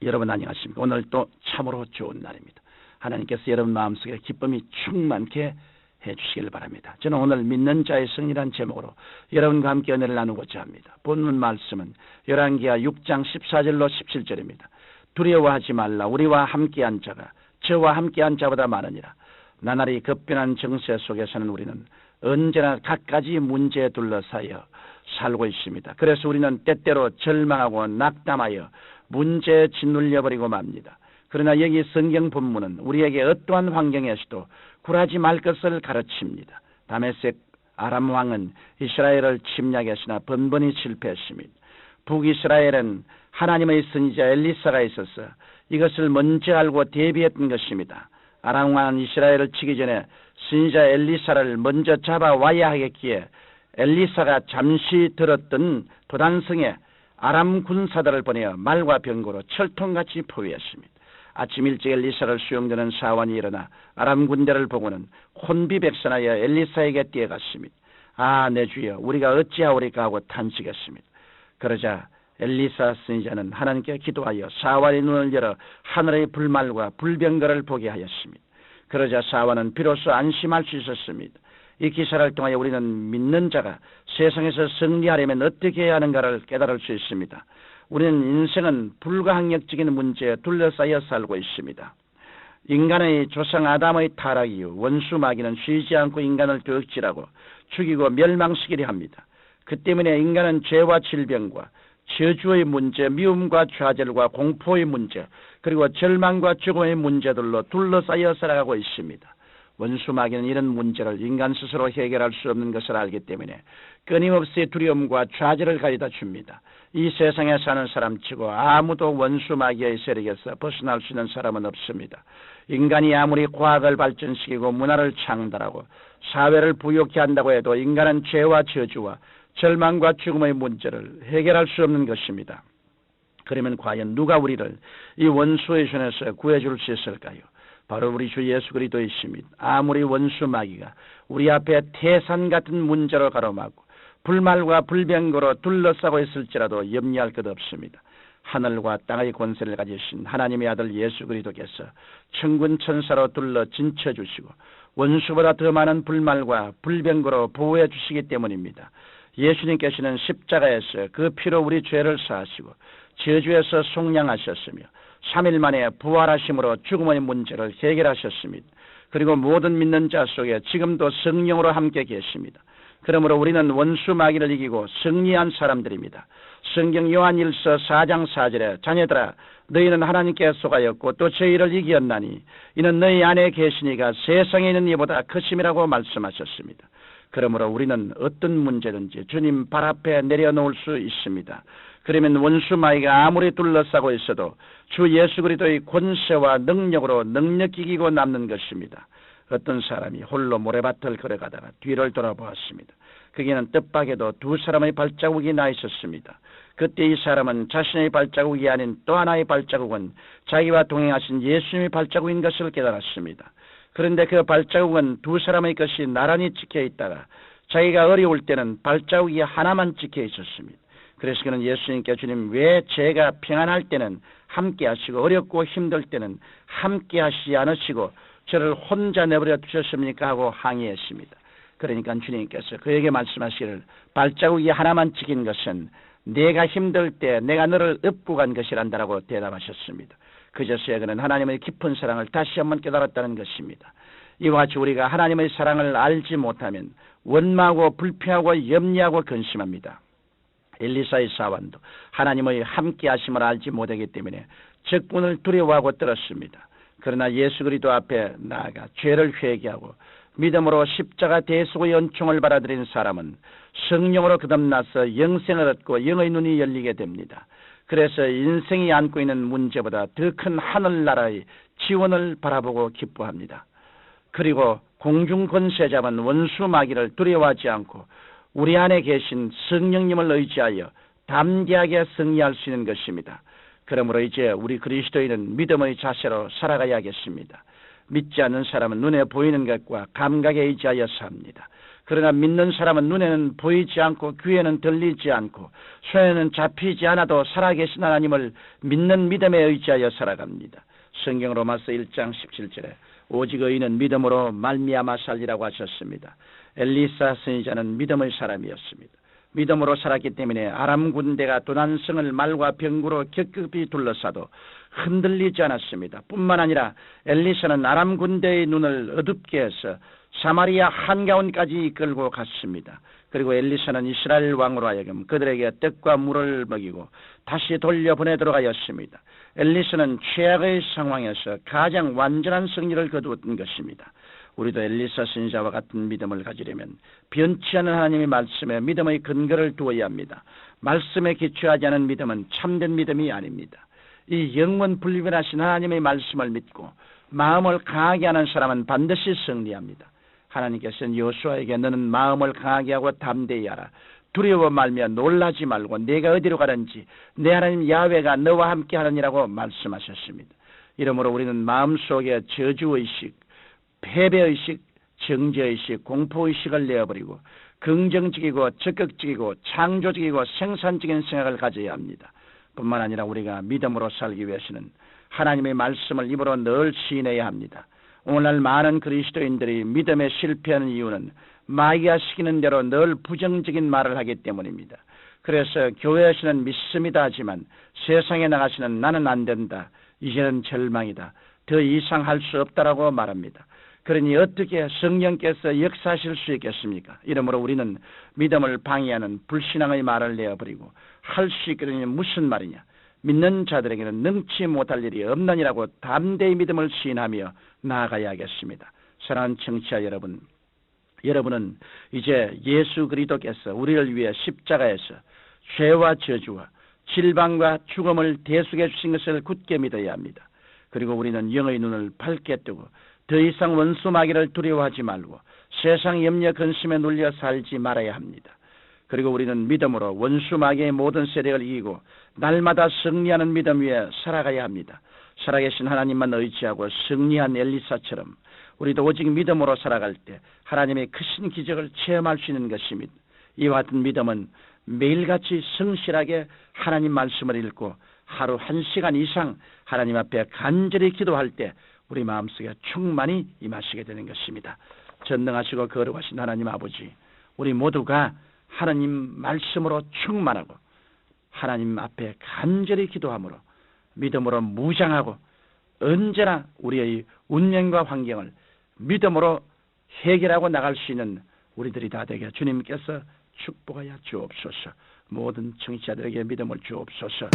여러분 안녕하십니까? 오늘 또 참으로 좋은 날입니다. 하나님께서 여러분 마음속에 기쁨이 충만케 해주시길 바랍니다. 저는 오늘 믿는 자의 승리란 제목으로 여러분과 함께 은혜를 나누고자 합니다. 본문 말씀은 열왕기하 6장 14절로 17절입니다. 두려워하지 말라. 우리와 함께한 자가 저와 함께한 자보다 많으니라. 나날이 급변한 정세 속에서는 우리는 언제나 갖가지 문제에 둘러싸여 살고 있습니다. 그래서 우리는 때때로 절망하고 낙담하여 문제에 짓눌려버리고 맙니다. 그러나 여기 성경 본문은 우리에게 어떠한 환경에서도 굴하지 말 것을 가르칩니다. 다메섹 아람 왕은 이스라엘을 침략했으나 번번이 실패했습니다. 북이스라엘은 하나님의 선지자 엘리사가 있어서 이것을 먼저 알고 대비했던 것입니다. 아람 왕은 이스라엘을 치기 전에 선지자 엘리사를 먼저 잡아와야 하겠기에 엘리사가 잠시 들었던 도단성에 아람 군사들을 보내어 말과 병거로 철통같이 포위했습니다. 아침 일찍 엘리사를 수용되는 사환이 일어나 아람 군대를 보고는 혼비백산하여 엘리사에게 뛰어갔습니다. 아, 내 주여, 우리가 어찌하오리까 하고 탄식했습니다. 그러자 엘리사 선지자는 하나님께 기도하여 사환의 눈을 열어 하늘의 불말과 불병거를 보게 하였습니다. 그러자 사환은 비로소 안심할 수 있었습니다. 이 기사를 통하여 우리는 믿는 자가 세상에서 승리하려면 어떻게 해야 하는가를 깨달을 수 있습니다. 우리는 인생은 불가항력적인 문제에 둘러싸여 살고 있습니다. 인간의 조상 아담의 타락 이후 원수 마귀는 쉬지 않고 인간을 도둑질하고 죽이고 멸망시키려 합니다. 그 때문에 인간은 죄와 질병과 저주의 문제, 미움과 좌절과 공포의 문제, 그리고 절망과 죽음의 문제들로 둘러싸여 살아가고 있습니다. 원수 마귀는 이런 문제를 인간 스스로 해결할 수 없는 것을 알기 때문에 끊임없이 두려움과 좌절을 가져다 줍니다. 이 세상에 사는 사람치고 아무도 원수 마귀의 세력에서 벗어날 수 있는 사람은 없습니다. 인간이 아무리 과학을 발전시키고 문화를 창달하고 사회를 부욕케 한다고 해도 인간은 죄와 저주와 절망과 죽음의 문제를 해결할 수 없는 것입니다. 그러면 과연 누가 우리를 이 원수의 손에서 구해줄 수 있을까요? 바로 우리 주 예수 그리스도이십니다. 아무리 원수 마귀가 우리 앞에 태산 같은 문제로 가로막고 불말과 불병거로 둘러싸고 있을지라도 염려할 것 없습니다. 하늘과 땅의 권세를 가지신 하나님의 아들 예수 그리스도께서 천군 천사로 둘러 진쳐주시고 원수보다 더 많은 불말과 불병거로 보호해 주시기 때문입니다. 예수님께서는 십자가에서 그 피로 우리 죄를 사하시고 저주에서 속량하셨으며 3일 만에 부활하심으로 죽음의 문제를 해결하셨습니다. 그리고 모든 믿는 자 속에 지금도 성령으로 함께 계십니다. 그러므로 우리는 원수 마귀를 이기고 승리한 사람들입니다. 성경 요한일서 4장 4절에 자녀들아 너희는 하나님께 속하였고 또 저희를 이기었나니 이는 너희 안에 계시니가 세상에 있는 이보다 크심이라고 말씀하셨습니다. 그러므로 우리는 어떤 문제든지 주님 발 앞에 내려놓을 수 있습니다. 그러면 원수 마귀가 아무리 둘러싸고 있어도 주 예수 그리스도의 권세와 능력으로 능력 이기고 남는 것입니다. 어떤 사람이 홀로 모래밭을 걸어가다가 뒤를 돌아보았습니다. 거기에는 뜻밖에도 두 사람의 발자국이 나 있었습니다. 그때 이 사람은 자신의 발자국이 아닌 또 하나의 발자국은 자기와 동행하신 예수님의 발자국인 것을 깨달았습니다. 그런데 그 발자국은 두 사람의 것이 나란히 찍혀 있다가 자기가 어려울 때는 발자국이 하나만 찍혀 있었습니다. 그래서 그는 예수님께 주님 왜 제가 평안할 때는 함께 하시고 어렵고 힘들 때는 함께 하시지 않으시고 저를 혼자 내버려 두셨습니까 하고 항의했습니다. 그러니까 주님께서 그에게 말씀하시기를 발자국이 하나만 찍힌 것은 내가 힘들 때 내가 너를 업고 간 것이란다라고 대답하셨습니다. 그제서야 그는 하나님의 깊은 사랑을 다시 한번 깨달았다는 것입니다. 이와 같이 우리가 하나님의 사랑을 알지 못하면 원망하고 불평하고 염려하고 근심합니다. 엘리사의 사환도 하나님의 함께하심을 알지 못하기 때문에 적군을 두려워하고 떨었습니다. 그러나 예수 그리스도 앞에 나아가 죄를 회개하고 믿음으로 십자가 대속의 은총을 받아들인 사람은 성령으로 거듭나서 영생을 얻고 영의 눈이 열리게 됩니다. 그래서 인생이 안고 있는 문제보다 더 큰 하늘나라의 지원을 바라보고 기뻐합니다. 그리고 공중 권세 잡은 원수 마귀를 두려워하지 않고 우리 안에 계신 성령님을 의지하여 담대하게 승리할 수 있는 것입니다. 그러므로 이제 우리 그리스도인은 믿음의 자세로 살아가야겠습니다. 믿지 않는 사람은 눈에 보이는 것과 감각에 의지하여 삽니다. 그러나 믿는 사람은 눈에는 보이지 않고 귀에는 들리지 않고 손에는 잡히지 않아도 살아계신 하나님을 믿는 믿음에 의지하여 살아갑니다. 성경 로마서 1장 17절에 오직 의인은 믿음으로 말미암아 살리라고 하셨습니다. 엘리사 선지자는 믿음의 사람이었습니다. 믿음으로 살았기 때문에 아람 군대가 도난성을 말과 병구로 격급히 둘러싸도 흔들리지 않았습니다. 뿐만 아니라 엘리사는 아람 군대의 눈을 어둡게 해서 사마리아 한가운까지 이끌고 갔습니다. 그리고 엘리사는 이스라엘 왕으로 하여금 그들에게 떡과 물을 먹이고 다시 돌려보내도록 하였습니다. 엘리사는 최악의 상황에서 가장 완전한 승리를 거두었던 것입니다. 우리도 엘리사 선지자와 같은 믿음을 가지려면 변치 않은 하나님의 말씀에 믿음의 근거를 두어야 합니다. 말씀에 기초하지 않은 믿음은 참된 믿음이 아닙니다. 이 영원 불변하신 하나님의 말씀을 믿고 마음을 강하게 하는 사람은 반드시 승리합니다. 하나님께서는 여호수아에게 너는 마음을 강하게 하고 담대히 하라. 두려워 말며 놀라지 말고 내가 어디로 가든지 내 하나님 야훼가 너와 함께 하느니라고 말씀하셨습니다. 이러므로 우리는 마음속에 저주의식, 패배의식, 정죄의식, 공포의식을 내어버리고 긍정적이고 적극적이고 창조적이고 생산적인 생각을 가져야 합니다. 뿐만 아니라 우리가 믿음으로 살기 위해서는 하나님의 말씀을 입으로 늘 시인해야 합니다. 오늘날 많은 그리스도인들이 믿음에 실패하는 이유는 마귀가 시키는 대로 늘 부정적인 말을 하기 때문입니다. 그래서 교회에서는 믿습니다 하지만 세상에 나가서는 나는 안 된다, 이제는 절망이다, 더 이상 할 수 없다라고 말합니다. 그러니 어떻게 성령께서 역사하실 수 있겠습니까? 이러므로 우리는 믿음을 방해하는 불신앙의 말을 내어버리고 할 수 있거든요. 무슨 말이냐? 믿는 자들에게는 능치 못할 일이 없느니라고 담대히 믿음을 시인하며 나아가야 하겠습니다. 사랑하는 청취자 여러분, 여러분은 이제 예수 그리스도께서 우리를 위해 십자가에서 죄와 저주와 질병과 죽음을 대속해 주신 것을 굳게 믿어야 합니다. 그리고 우리는 영의 눈을 밝게 뜨고 더 이상 원수 마귀를 두려워하지 말고 세상 염려 근심에 눌려 살지 말아야 합니다. 그리고 우리는 믿음으로 원수 마귀의 모든 세력을 이기고 날마다 승리하는 믿음 위에 살아가야 합니다. 살아계신 하나님만 의지하고 승리한 엘리사처럼 우리도 오직 믿음으로 살아갈 때 하나님의 크신 기적을 체험할 수 있는 것입니다. 이와 같은 믿음은 매일같이 성실하게 하나님 말씀을 읽고 하루 1시간 이상 하나님 앞에 간절히 기도할 때 우리 마음속에 충만히 임하시게 되는 것입니다. 전능하시고 거룩하신 하나님 아버지, 우리 모두가 하나님 말씀으로 충만하고 하나님 앞에 간절히 기도함으로 믿음으로 무장하고 언제나 우리의 운명과 환경을 믿음으로 해결하고 나갈 수 있는 우리들이 다 되게 주님께서 축복하여 주옵소서. 모든 청취자들에게 믿음을 주옵소서.